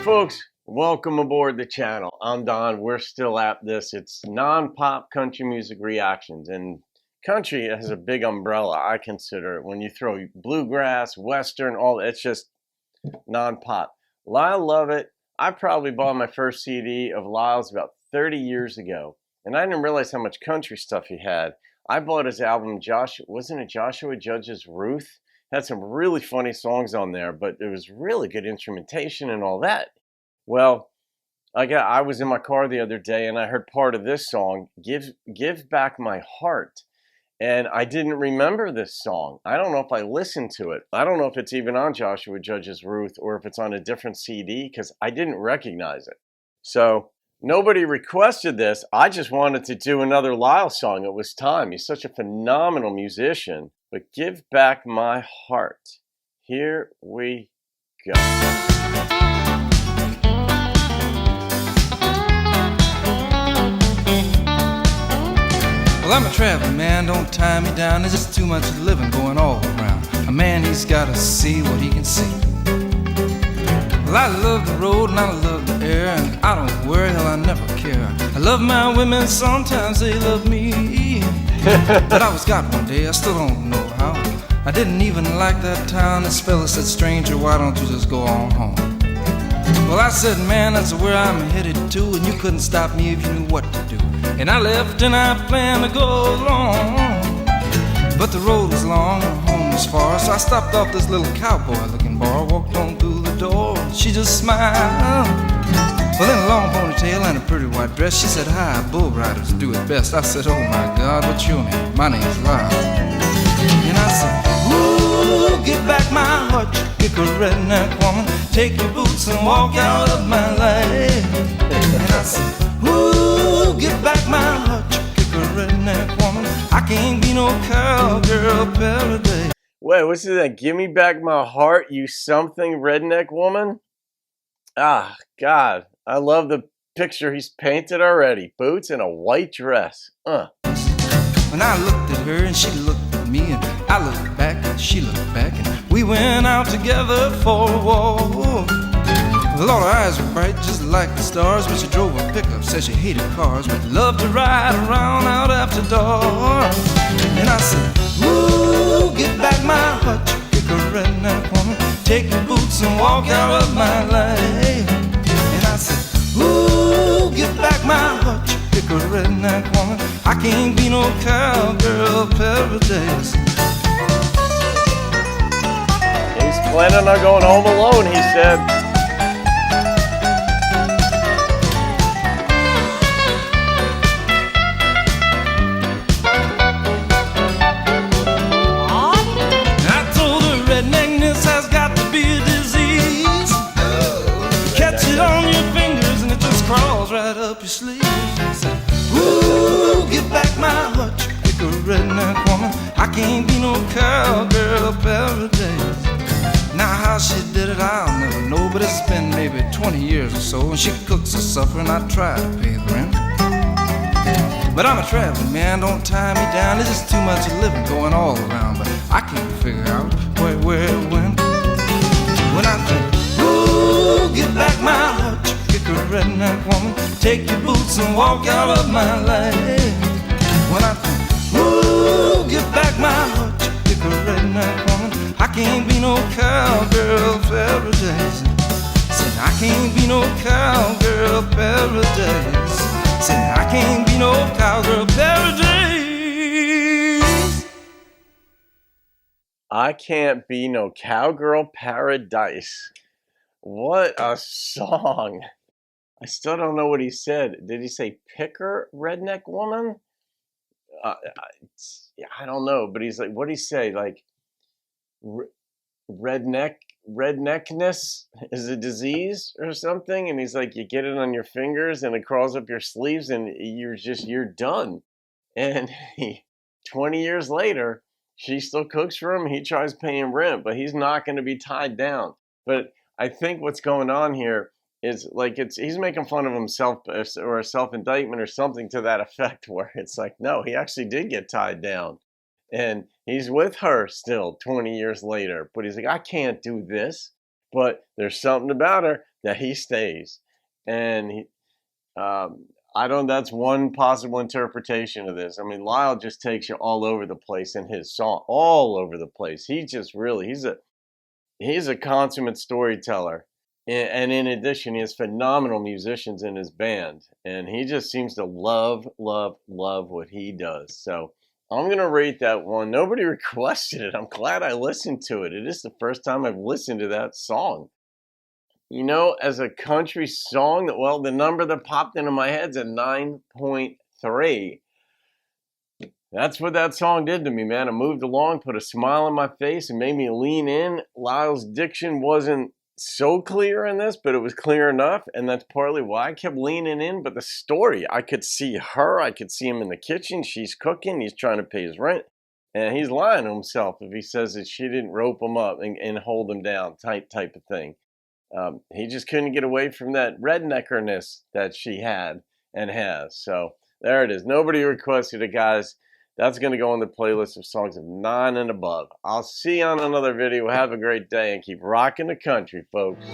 folks, welcome aboard the channel. I'm Don. We're still at this. It's non-pop country music reactions, and country has a big umbrella, I consider it. When you throw bluegrass, western, all it's just non-pop. Lyle Lovett, I probably bought my first CD of Lyle's about 30 years ago, and I didn't realize how much country stuff he had. I bought his album, wasn't it Joshua Judge's Ruth? Had some really funny songs on there, but it was really good instrumentation and all that. Well, I was in my car the other day and I heard part of this song, Give Back My Heart. And I didn't remember this song. I don't know if I listened to it. I don't know if it's even on Joshua Judge's Ruth or if it's on a different CD because I didn't recognize it. So nobody requested this. I just wanted to do another Lyle song. It was time. He's such a phenomenal musician. But Give Back My Heart. Here we go. Well, I'm a traveling man, don't tie me down. There's just too much living going all around. A man, he's gotta see what he can see. Well, I love the road and I love the air, and I don't worry, hell, I never care. I love my women, sometimes they love me. But I was got one day, I still don't know how. I didn't even like that town. This fella said, stranger, why don't you just go on home? Well, I said, man, that's where I'm headed to, and you couldn't stop me if you knew what to do. And I left and I planned to go along, but the road was long and home was far. So I stopped off this little cowboy-looking bar, walked on through the door, and she just smiled. Well, in a long ponytail and a pretty white dress, she said, hi, bull riders do it best. I said, oh my God, what's your name? My name's Lyle. And I said, ooh, give back my heart, you kick a redneck woman. Take your boots and walk out of my life. And I said, ooh, give back my heart, you kick a redneck woman. I can't be no cowgirl paradise. Wait, what's that? Give me back my heart, you something redneck woman? Ah, God. I love the picture he's painted already. Boots and a white dress. When I looked at her and she looked at me, and I looked back and she looked back, and we went out together for a walk. Lord, her eyes were bright just like the stars, but she drove a pickup, said she hated cars, but loved to ride around out after dark. And I said, ooh, give back my heart, you kick a redneck woman. Take your boots and walk out of my life. And I said, ooh, give back my heart, you kick a redneck woman. I can't be no cowgirl paradise. He's planning on going home alone, he said. I told her redneckness has got to be a disease. Catch it on your fingers and it just crawls right up your sleeve. I said, ooh, give back my heart, you kick a redneck woman. I can't be no cowgirl paradise. Now how she did it, I'll never know, but it's been maybe 20 years or so, and she cooks a supper and I try to pay the rent. But I'm a traveling man, don't tie me down. There's just too much living going all around, but I can't figure out where it went. When I think, ooh, give back my heart, you kick a redneck woman. Take your boots and walk out of my life. When I think, ooh, give back my heart, you kick a redneck woman. I can't be no cowgirl paradise. Said I can't be no cowgirl paradise. Said I can't be no cowgirl paradise. I can't be no cowgirl paradise. What a song. I still don't know what he said. Did he say picker redneck woman? I don't know, but he's like, what did he say? Like, redneckness is a disease or something, and he's like, you get it on your fingers and it crawls up your sleeves and you're done. And 20 years later, she still cooks for him. He tries paying rent, but he's not going to be tied down. But I think what's going on here is like he's making fun of himself or a self-indictment or something to that effect, where it's like, no, he actually did get tied down. And he's with her still 20 years later. But he's like, I can't do this. But there's something about her that he stays. And I don't. That's one possible interpretation of this. I mean, Lyle just takes you all over the place in his song, all over the place. He just really, he's a consummate storyteller, and in addition, he has phenomenal musicians in his band, and he just seems to love, love, love what he does. So I'm gonna rate that one. Nobody requested it. I'm glad I listened to it. It is the first time I've listened to that song. You know, as a country song, well, the number that popped into my head is a 9.3. That's what that song did to me, man. It moved along, put a smile on my face, and made me lean in. Lyle's diction wasn't so clear in this, but it was clear enough, and that's partly why I kept leaning in. But the story, I could see her. I could see him in the kitchen. She's cooking. He's trying to pay his rent. And he's lying to himself if he says that she didn't rope him up and hold him down, type of thing. He just couldn't get away from that redneckerness that she had and has. So there it is. Nobody requested it, guys. That's going to go on the playlist of songs of 9 and above. I'll see you on another video. Have a great day and keep rocking the country, folks.